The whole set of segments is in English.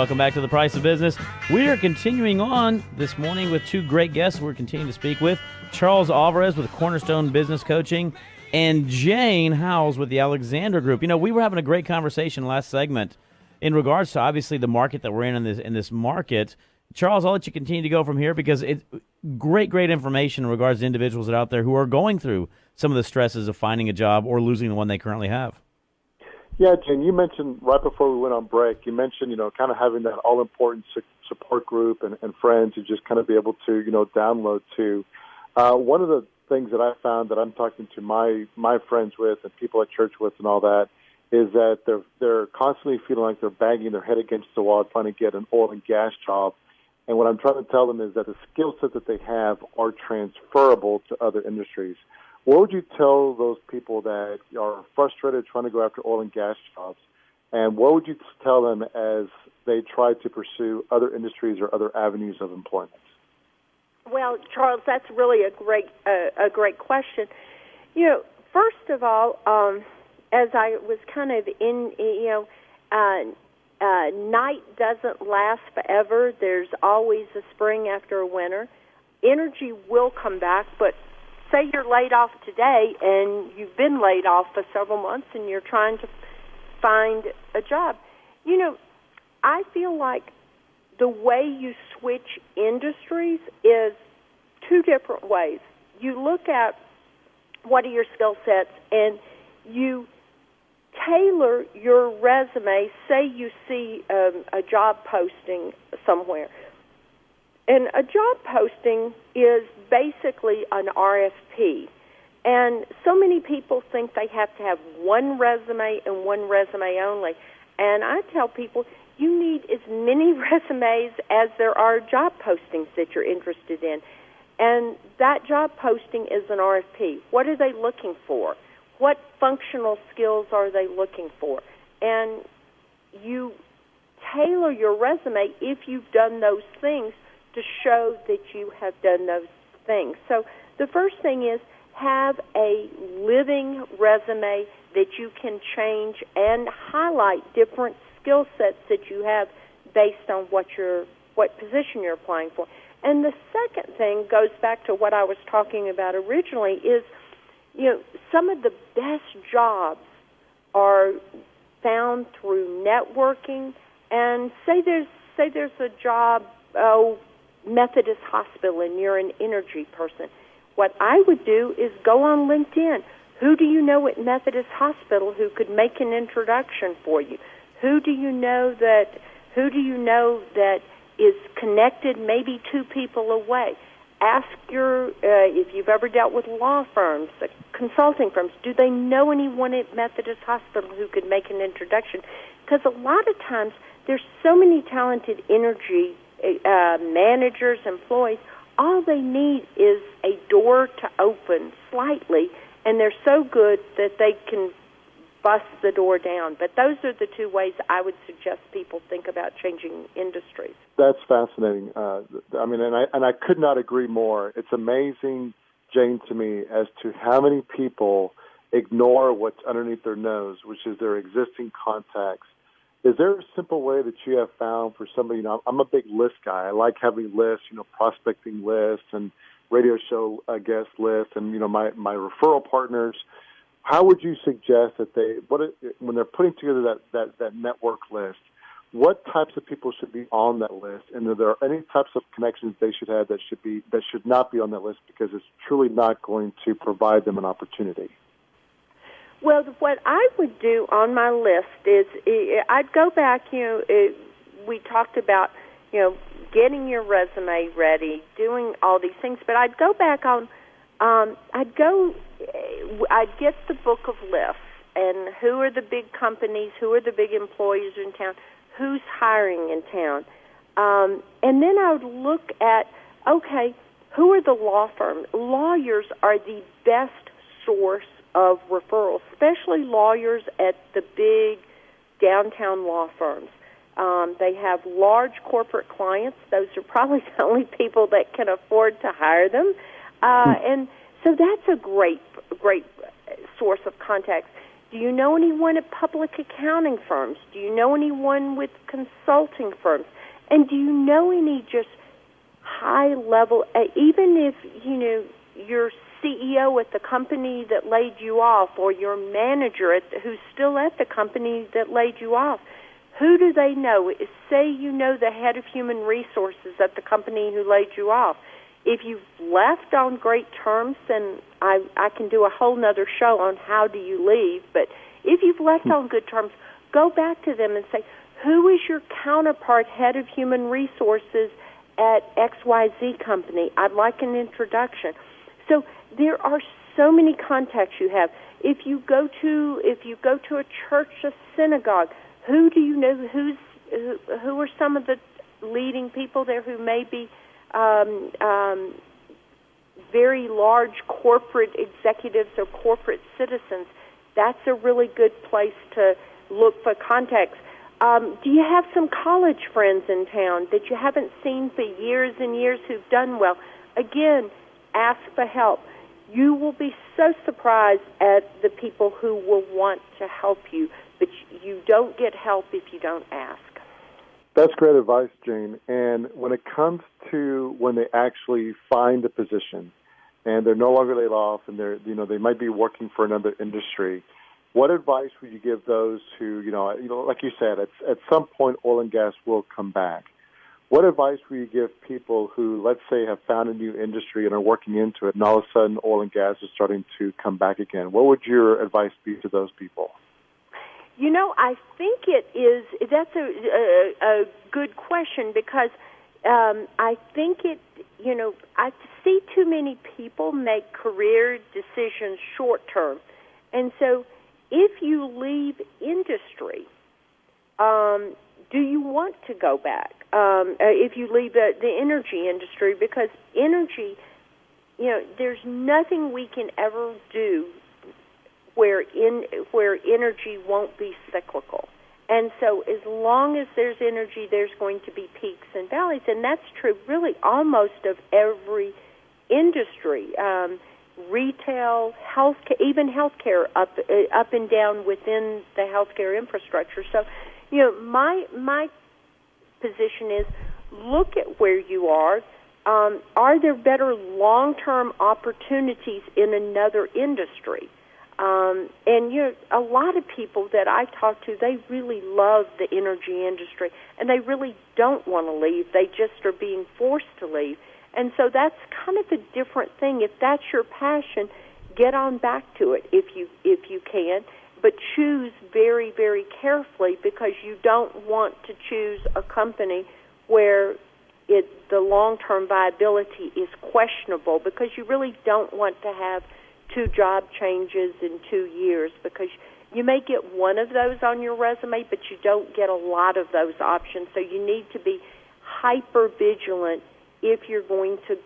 Welcome back to The Price of Business. We are continuing on this morning with two great guests we're continuing to speak with. Charles Alvarez with Cornerstone Business Coaching and Jane Howze with the Alexander Group. You know, we were having a great conversation last segment in regards to, obviously, the market that we're in this market. Charles, I'll let you continue to go from here because it's great information in regards to individuals that are out there who are going through some of the stresses of finding a job or losing the one they currently have. Yeah, Jen, you mentioned right before we went on break, you mentioned, kind of having that all-important support group and friends to just kind of be able to, download to. One of the things that I found that I'm talking to my friends with and people at church with and all that is that they're constantly feeling like they're banging their head against the wall trying to get an oil and gas job. And what I'm trying to tell them is that the skill set that they have are transferable to other industries. What would you tell those people that are frustrated trying to go after oil and gas jobs? And what would you tell them as they try to pursue other industries or other avenues of employment? Well, Charles, that's really a great question. First of all, as I was kind of night doesn't last forever. There's always a spring after a winter. Energy will come back, but say you're laid off today and you've been laid off for several months and you're trying to find a job. I feel like the way you switch industries is two different ways. You look at what are your skill sets and you tailor your resume. Say you see a job posting somewhere. And a job posting is basically an RFP. And so many people think they have to have one resume and one resume only. And I tell people, you need as many resumes as there are job postings that you're interested in. And that job posting is an RFP. What are they looking for? What functional skills are they looking for? And you tailor your resume if you've done those things to show that you have done those things. So the first thing is have a living resume that you can change and highlight different skill sets that you have based on what position you're applying for. And the second thing goes back to what I was talking about originally is, some of the best jobs are found through networking. And say there's a job, Methodist Hospital, and you're an energy person. What I would do is go on LinkedIn. Who do you know at Methodist Hospital who could make an introduction for you? Who do you know that is connected maybe 2 people away? Ask if you've ever dealt with law firms, consulting firms, do they know anyone at Methodist Hospital who could make an introduction? Because a lot of times there's so many talented energy managers, employees, all they need is a door to open slightly, and they're so good that they can bust the door down. But those are the two ways I would suggest people think about changing industries. That's fascinating. And I could not agree more. It's amazing, Jane, to me, as to how many people ignore what's underneath their nose, which is their existing contacts. Is there a simple way that you have found for somebody? I'm a big list guy. I like having lists, prospecting lists and radio show guest lists, and my referral partners. How would you suggest that when they're putting together that network list, what types of people should be on that list, and are there any types of connections they should have that should not be on that list because it's truly not going to provide them an opportunity? Well, what I would do on my list is I'd go back. We talked about getting your resume ready, doing all these things, but I'd go back on. I'd get the book of lists and who are the big companies, who are the big employers in town, who's hiring in town, and then I would look at who are the law firms. Lawyers are the best source of referrals, especially lawyers at the big downtown law firms. They have large corporate clients. Those are probably the only people that can afford to hire them. And so that's a great source of contacts. Do you know anyone at public accounting firms? Do you know anyone with consulting firms? And do you know any just high level, even if, your CEO at the company that laid you off or your manager who's still at the company that laid you off, who do they know? Say you know the head of human resources at the company who laid you off. If you've left on great terms, then I can do a whole nother show on how do you leave. But if you've left on good terms, go back to them and say, who is your counterpart head of human resources at XYZ company? I'd like an introduction. So there are so many contacts you have. If you go to a church, a synagogue, who do you know? Who are some of the leading people there who may be very large corporate executives or corporate citizens? That's a really good place to look for contacts. Do you have some college friends in town that you haven't seen for years and years who've done well? Again, ask for help. You will be so surprised at the people who will want to help you, but you don't get help if you don't ask. That's great advice, Jane. And when it comes to when they actually find a position and they're no longer laid off and they might be working for another industry, what advice would you give those who, like you said, at some point oil and gas will come back? What advice would you give people who, let's say, have found a new industry and are working into it, and all of a sudden oil and gas is starting to come back again? What would your advice be to those people? I think that's a good question because I think I see too many people make career decisions short term. And so if you leave industry, do you want to go back? If you leave the energy industry, because energy, there's nothing we can ever do where energy won't be cyclical. And so as long as there's energy, there's going to be peaks and valleys, and that's true really almost of every industry. Retail, healthcare, even healthcare up and down within the healthcare infrastructure. So, my position is look at where you are. Are there better long-term opportunities in another industry? And a lot of people that I talk to, they really love the energy industry, and they really don't want to leave. They just are being forced to leave. And so that's kind of a different thing. If that's your passion, get on back to it if you can, but choose very, very carefully, because you don't want to choose a company where the long-term viability is questionable, because you really don't want to have 2 job changes in 2 years, because you may get one of those on your resume, but you don't get a lot of those options. So you need to be hyper vigilant if you're going to,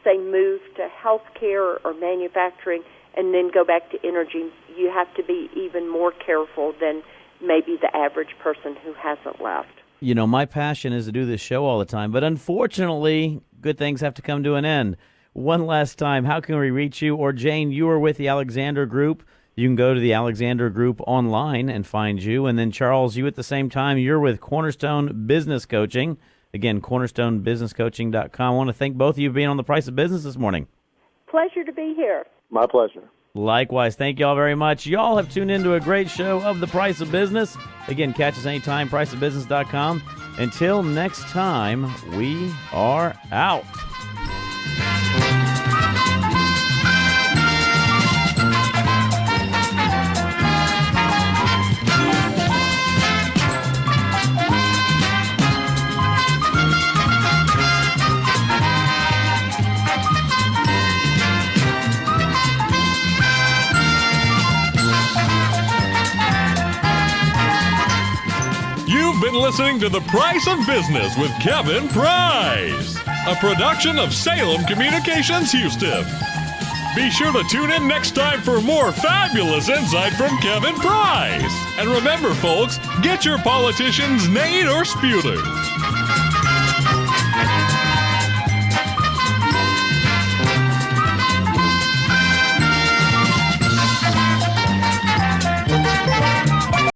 say, move to healthcare or manufacturing and then go back to energy. You have to be even more careful than maybe the average person who hasn't left. My passion is to do this show all the time, but unfortunately, good things have to come to an end. One last time, how can we reach you? Or Jane, you are with the Alexander Group. You can go to the Alexander Group online and find you. And then Charles, you at the same time, you're with Cornerstone Business Coaching. Again, cornerstonebusinesscoaching.com. I want to thank both of you for being on The Price of Business this morning. Pleasure to be here. My pleasure. Likewise. Thank you all very much. Y'all have tuned into a great show of The Price of Business. Again, catch us anytime, priceofbusiness.com. Until next time, we are out. You've been listening to The Price of Business with Kevin Price, a production of Salem Communications Houston. Be sure to tune in next time for more fabulous insight from Kevin Price. And remember, folks, get your politicians nayed or spewed.